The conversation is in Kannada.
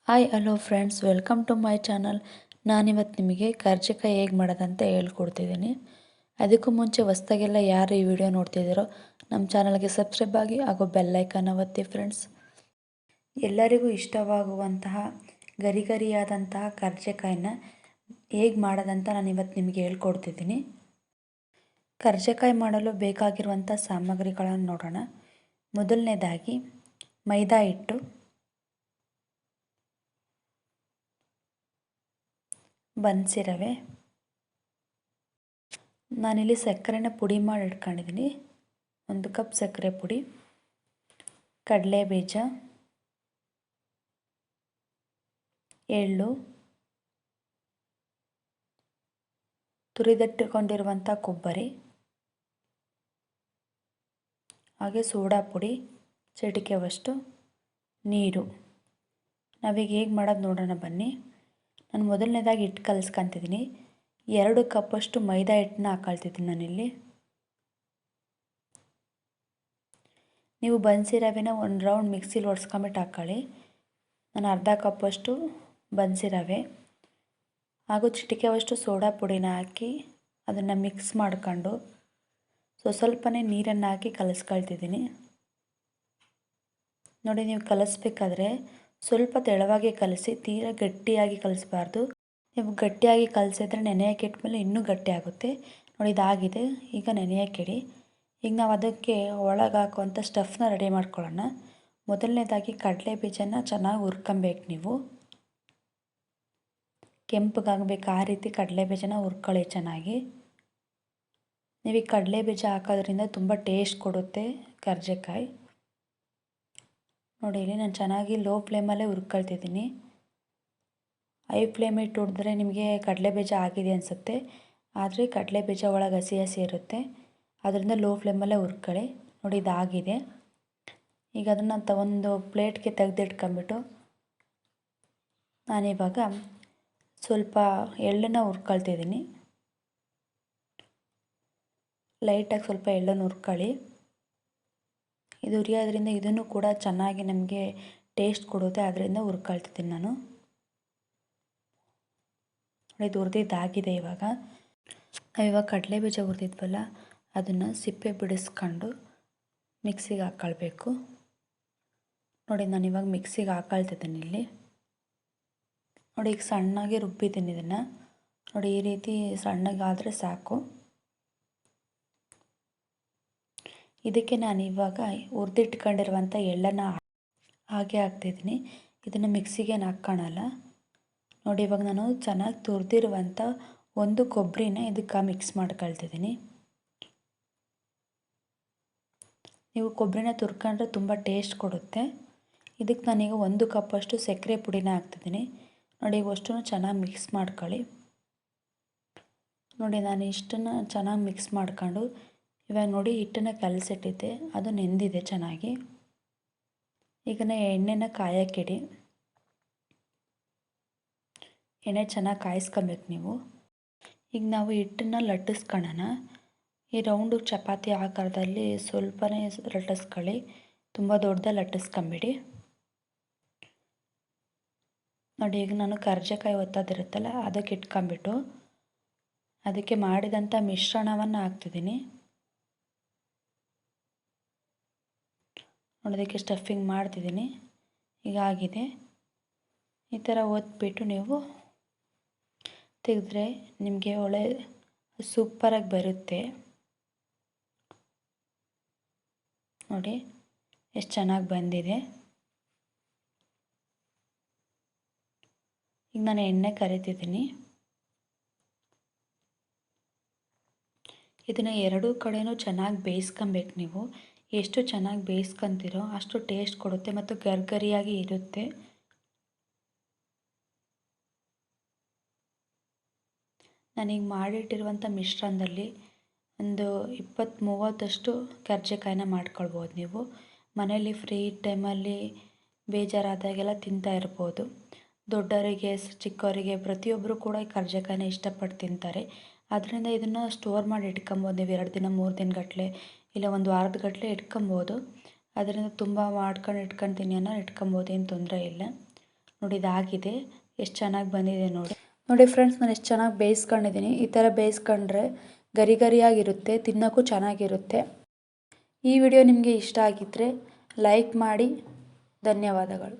Hi hello friends, welcome to my channel. ನಾನಿವತ್ತು ನಿಮಗೆ ಕರ್ಜಿಕಾಯಿ ಹೇಗೆ ಮಾಡೋದಂತ ಹೇಳ್ಕೊಡ್ತಿದ್ದೀನಿ. ಅದಕ್ಕೂ ಮುಂಚೆ ಹೊಸ್ದಾಗೆಲ್ಲ ಯಾರು ಈ ವಿಡಿಯೋ ನೋಡ್ತಿದ್ದೀರೋ ನಮ್ಮ ಚಾನಲ್ಗೆ ಸಬ್ಸ್ಕ್ರೈಬ್ ಆಗಿ ಹಾಗೂ ಬೆಲ್ಲೈಕನ್ ಒತ್ತಿ ಫ್ರೆಂಡ್ಸ್. ಎಲ್ಲರಿಗೂ ಇಷ್ಟವಾಗುವಂತಹ ಗರಿ ಗರಿಯಾದಂತಹ ಕರ್ಜಿಕಾಯಿನ ಹೇಗೆ ಮಾಡೋದಂತ ನಾನು ಇವತ್ತು ನಿಮಗೆ ಹೇಳ್ಕೊಡ್ತಿದ್ದೀನಿ. ಕರ್ಜಿಕಾಯಿ ಮಾಡಲು ಬೇಕಾಗಿರುವಂಥ ಸಾಮಗ್ರಿಗಳನ್ನು ನೋಡೋಣ. ಮೊದಲನೇದಾಗಿ ಮೈದಾ ಹಿಟ್ಟು, ಬನ್ಸಿ ರವೆ, ನಾನಿಲ್ಲಿ ಸಕ್ಕರೆನ ಪುಡಿ ಮಾಡಿ ಇಟ್ಕೊಂಡಿದ್ದೀನಿ. 1 ಕಪ್ ಸಕ್ಕರೆ ಪುಡಿ, ಕಡಲೆ ಬೀಜ, ಎಳ್ಳು, ತುರಿದಿಟ್ಟುಕೊಂಡಿರುವಂಥ ಕೊಬ್ಬರಿ, ಹಾಗೆ ಸೋಡಾ ಪುಡಿ ಚಿಟಿಕೆವಷ್ಟು, ನೀರು. ನಾವೀಗ ಹೇಗೆ ಮಾಡೋದು ನೋಡೋಣ ಬನ್ನಿ. ನಾನು ಮೊದಲನೇದಾಗಿ ಹಿಟ್ಟು ಕಲಿಸ್ಕೊತಿದ್ದೀನಿ. 2 ಕಪ್ಪಷ್ಟು ಮೈದಾ ಹಿಟ್ಟನ್ನ ಹಾಕೊಳ್ತಿದ್ದೀನಿ ನಾನಿಲ್ಲಿ. ನೀವು ಬನ್ಸಿ ರವೆನ 1 ರೌಂಡ್ ಮಿಕ್ಸಿಲಿ ಒಡ್ಸ್ಕೊಂಬಿಟ್ಟು ಹಾಕ್ಕೊಳ್ಳಿ. ನಾನು ಅರ್ಧ ಕಪ್ಪಷ್ಟು ಬನ್ಸಿ ರವೆ ಹಾಗೂ ಚಿಟಿಕೆವಷ್ಟು ಸೋಡಾ ಪುಡಿನ ಹಾಕಿ ಅದನ್ನು ಮಿಕ್ಸ್ ಮಾಡ್ಕೊಂಡು ಸ್ವಲ್ಪನೇ ನೀರನ್ನು ಹಾಕಿ ಕಲಿಸ್ಕೊಳ್ತಿದ್ದೀನಿ. ನೋಡಿ, ನೀವು ಕಲಿಸ್ಬೇಕಾದ್ರೆ ಸ್ವಲ್ಪ ತೆಳುವಾಗಿ ಕಲಸಿ, ತೀರಾ ಗಟ್ಟಿಯಾಗಿ ಕಲಿಸ್ಬಾರ್ದು. ನೀವು ಗಟ್ಟಿಯಾಗಿ ಕಲಸಿದ್ರೆ ನೆನೆಯೋಕೆ ಇಟ್ಮೇಲೆ ಇನ್ನೂ ಗಟ್ಟಿ ಆಗುತ್ತೆ. ನೋಡಿ, ಇದಾಗಿದೆ. ಈಗ ನೆನೆಯೋಕೆ ಇಡಿ. ಈಗ ನಾವು ಅದಕ್ಕೆ ಒಳಗೆ ಹಾಕುವಂಥ ಸ್ಟಫ್ನ ರೆಡಿ ಮಾಡ್ಕೊಳ್ಳೋಣ. ಮೊದಲನೇದಾಗಿ ಕಡಲೆ ಬೀಜನ ಚೆನ್ನಾಗಿ ಹುರ್ಕೊಬೇಕು. ನೀವು ಕೆಂಪಗಾಗಬೇಕು, ಆ ರೀತಿ ಕಡಲೆ ಬೀಜನ ಹುರ್ಕೊಳ್ಳಿ ಚೆನ್ನಾಗಿ. ನೀವು ಈ ಕಡಲೆ ಬೀಜ ಹಾಕೋದ್ರಿಂದ ತುಂಬ ಟೇಸ್ಟ್ ಕೊಡುತ್ತೆ ಕರ್ಜಿಕಾಯಿ. ನೋಡಿ, ಇಲ್ಲಿ ನಾನು ಚೆನ್ನಾಗಿ ಲೋ ಫ್ಲೇಮಲ್ಲೇ ಹುರ್ಕೊಳ್ತಿದ್ದೀನಿ. ಹೈ ಫ್ಲೇಮ್ ಇಟ್ಟು ಹುರಿದ್ರೆ ನಿಮಗೆ ಕಡಲೆ ಬೀಜ ಆಗಿದೆ ಅನಿಸುತ್ತೆ, ಆದರೆ ಕಡಲೆ ಬೀಜ ಒಳಗೆ ಹಸಿ ಹಸಿ ಇರುತ್ತೆ. ಅದರಿಂದ ಲೋ ಫ್ಲೇಮಲ್ಲೇ ಹುರ್ಕೊಳ್ಳಿ. ನೋಡಿ, ಇದಾಗಿದೆ. ಈಗ ಅದನ್ನು ಒಂದು ಪ್ಲೇಟ್ಗೆ ತೆಗೆದಿಟ್ಕೊಂಬಿಟ್ಟು ನಾನಿವಾಗ ಸ್ವಲ್ಪ ಎಳ್ಳನ್ನು ಹುರ್ಕೊಳ್ತಿದ್ದೀನಿ. ಲೈಟಾಗಿ ಸ್ವಲ್ಪ ಎಳ್ಳನ್ನು ಹುರ್ಕೊಳ್ಳಿ. ಇದು ಹುರಿಯೋದ್ರಿಂದ ಇದನ್ನು ಕೂಡ ಚೆನ್ನಾಗಿ ನಮಗೆ ಟೇಸ್ಟ್ ಕೊಡುತ್ತೆ, ಅದರಿಂದ ಹುರ್ಕೊಳ್ತಿದ್ದೀನಿ ನಾನು. ಇದು ಹುರಿದಿದ್ದಾಗಿದೆ. ನಾವಿವಾಗ ಕಡಲೆ ಬೀಜ ಹುರಿದಿದ್ವಲ್ಲ, ಅದನ್ನು ಸಿಪ್ಪೆ ಬಿಡಿಸ್ಕೊಂಡು ಮಿಕ್ಸಿಗೆ ಹಾಕ್ಕೊಳ್ಬೇಕು. ನೋಡಿ, ನಾನಿವಾಗ ಮಿಕ್ಸಿಗೆ ಹಾಕ್ಕೊಳ್ತಿದ್ದೀನಿ ಇಲ್ಲಿ. ನೋಡಿ, ಈಗ ಸಣ್ಣಗೆ ರುಬ್ಬಿದ್ದೀನಿ ಇದನ್ನು. ನೋಡಿ, ಈ ರೀತಿ ಸಣ್ಣಗಾದರೆ ಸಾಕು. ಇದಕ್ಕೆ ನಾನು ಇವಾಗ ಹುರಿದಿಟ್ಕೊಂಡಿರುವಂಥ ಎಳ್ಳನ್ನು ಹಾಗೆ ಹಾಕ್ತಿದ್ದೀನಿ. ಇದನ್ನು ಮಿಕ್ಸಿಗೆ ಹಾಕ್ಕೊಳ್ಳಲ್ಲ. ನೋಡಿ, ಇವಾಗ ನಾನು ಚೆನ್ನಾಗಿ ತುರಿದಿರುವಂಥ 1 ಕೊಬ್ಬರಿನ ಇದಕ್ಕೆ ಮಿಕ್ಸ್ ಮಾಡ್ಕೊಳ್ತಿದ್ದೀನಿ. ನೀವು ಕೊಬ್ಬರಿನ ತುರ್ಕೊಂಡ್ರೆ ತುಂಬ ಟೇಸ್ಟ್ ಕೊಡುತ್ತೆ. ಇದಕ್ಕೆ ನಾನೀಗ 1 ಕಪ್ಪಷ್ಟು ಸಕ್ಕರೆ ಪುಡಿನ ಹಾಕ್ತಿದ್ದೀನಿ. ನೋಡಿ, ಇವಷ್ಟನ್ನು ಚೆನ್ನಾಗಿ ಮಿಕ್ಸ್ ಮಾಡ್ಕೊಳ್ಳಿ. ನೋಡಿ, ನಾನು ಇಷ್ಟನ್ನು ಚೆನ್ನಾಗಿ ಮಿಕ್ಸ್ ಮಾಡ್ಕೊಂಡು ಇವಾಗ ನೋಡಿ, ಹಿಟ್ಟನ್ನು ಕಲಸಿಟ್ಟಿದ್ದೆ, ಅದು ನೆಂದಿದೆ ಚೆನ್ನಾಗಿ. ಈಗ ಎಣ್ಣೆನ ಕಾಯಕ್ಕಿಡಿ. ಎಣ್ಣೆ ಚೆನ್ನಾಗಿ ಕಾಯಿಸ್ಕೊಬೇಕು ನೀವು. ಈಗ ನಾವು ಹಿಟ್ಟನ್ನು ಲಟ್ಟಿಸ್ಕೊಳ್ಳೋಣ. ಈ ರೌಂಡು ಚಪಾತಿ ಆಕಾರದಲ್ಲಿ ಸ್ವಲ್ಪನೇ ಲಟ್ಟಿಸ್ಕೊಳ್ಳಿ, ತುಂಬ ದೊಡ್ಡದಾಗಿ ಲಟ್ಟಿಸ್ಕೊಂಬಿಡಿ. ನೋಡಿ, ಈಗ ನಾನು ಕರ್ಜಿಕಾಯಿ ಒತ್ತೋದಿರುತ್ತಲ್ಲ, ಅದಕ್ಕೆ ಇಟ್ಕೊಂಬಿಟ್ಟು ಅದಕ್ಕೆ ಮಾಡಿದಂಥ ಮಿಶ್ರಣವನ್ನು ಹಾಕ್ತಿದ್ದೀನಿ. ನೋಡೋದಕ್ಕೆ ಸ್ಟಫಿಂಗ್ ಮಾಡ್ತಿದ್ದೀನಿ. ಈಗ ಆಗಿದೆ. ಈ ಥರ ಒತ್ಬಿಟ್ಟು ನೀವು ತೆಗೆದ್ರೆ ನಿಮಗೆ ಒಳ್ಳೆ ಸೂಪರಾಗಿ ಬರುತ್ತೆ. ನೋಡಿ, ಎಷ್ಟು ಚೆನ್ನಾಗಿ ಬಂದಿದೆ. ಈಗ ನಾನು ಎಣ್ಣೆ ಕರಿತಿದ್ದೀನಿ. ಇದನ್ನು 2 ಕಡೆನೂ ಚೆನ್ನಾಗಿ ಬೇಯಿಸ್ಕೊಬೇಕು. ನೀವು ಎಷ್ಟು ಚೆನ್ನಾಗಿ ಬೇಯಿಸ್ಕೊತೀರೋ ಅಷ್ಟು ಟೇಸ್ಟ್ ಕೊಡುತ್ತೆ ಮತ್ತು ಗರಿಗರಿಯಾಗಿ ಇರುತ್ತೆ. ನಾನೀಗ ಮಾಡಿಟ್ಟಿರುವಂಥ ಮಿಶ್ರಣದಲ್ಲಿ ಒಂದು 20-30 ಕರ್ಜಿಕಾಯಿನ ಮಾಡ್ಕೊಳ್ಬೋದು. ನೀವು ಮನೆಯಲ್ಲಿ ಫ್ರೀ ಟೈಮಲ್ಲಿ ಬೇಜಾರಾದಾಗೆಲ್ಲ ತಿಂತಾ ಇರ್ಬೋದು. ದೊಡ್ಡವರಿಗೆ ಚಿಕ್ಕವರಿಗೆ ಪ್ರತಿಯೊಬ್ಬರು ಕೂಡ ಈ ಕರ್ಜಿಕಾಯಿನ ಇಷ್ಟಪಟ್ಟು ತಿಂತಾರೆ. ಆದ್ದರಿಂದ ಇದನ್ನು ಸ್ಟೋರ್ ಮಾಡಿ ಇಟ್ಕೊಬೋದು. ನೀವು 2 ದಿನ 3 ದಿನಗಟ್ಟಲೆ ಇಲ್ಲ 1 ವಾರದಗಟ್ಟಲೆ ಇಟ್ಕೊಬೋದು. ಅದರಿಂದ ತುಂಬ ಮಾಡ್ಕೊಂಡು ಇಟ್ಕೊಳ್ತೀನಿ ಅನ್ನೋ ಇಟ್ಕೊಬೋದು, ಏನು ತೊಂದರೆ ಇಲ್ಲ. ನೋಡಿ ಇದಾಗಿದೆ, ಎಷ್ಟು ಚೆನ್ನಾಗಿ ಬಂದಿದೆ ನೋಡಿ. ನೋಡಿ ಫ್ರೆಂಡ್ಸ್, ನಾನು ಎಷ್ಟು ಚೆನ್ನಾಗಿ ಬೇಯಿಸ್ಕೊಂಡಿದ್ದೀನಿ. ಈ ಥರ ಬೇಯಿಸ್ಕೊಂಡ್ರೆ ಗರಿ ಗರಿಯಾಗಿರುತ್ತೆ, ತಿನ್ನೋಕ್ಕೂ ಚೆನ್ನಾಗಿರುತ್ತೆ. ಈ ವಿಡಿಯೋ ನಿಮಗೆ ಇಷ್ಟ ಆಗಿದ್ದರೆ ಲೈಕ್ ಮಾಡಿ. ಧನ್ಯವಾದಗಳು.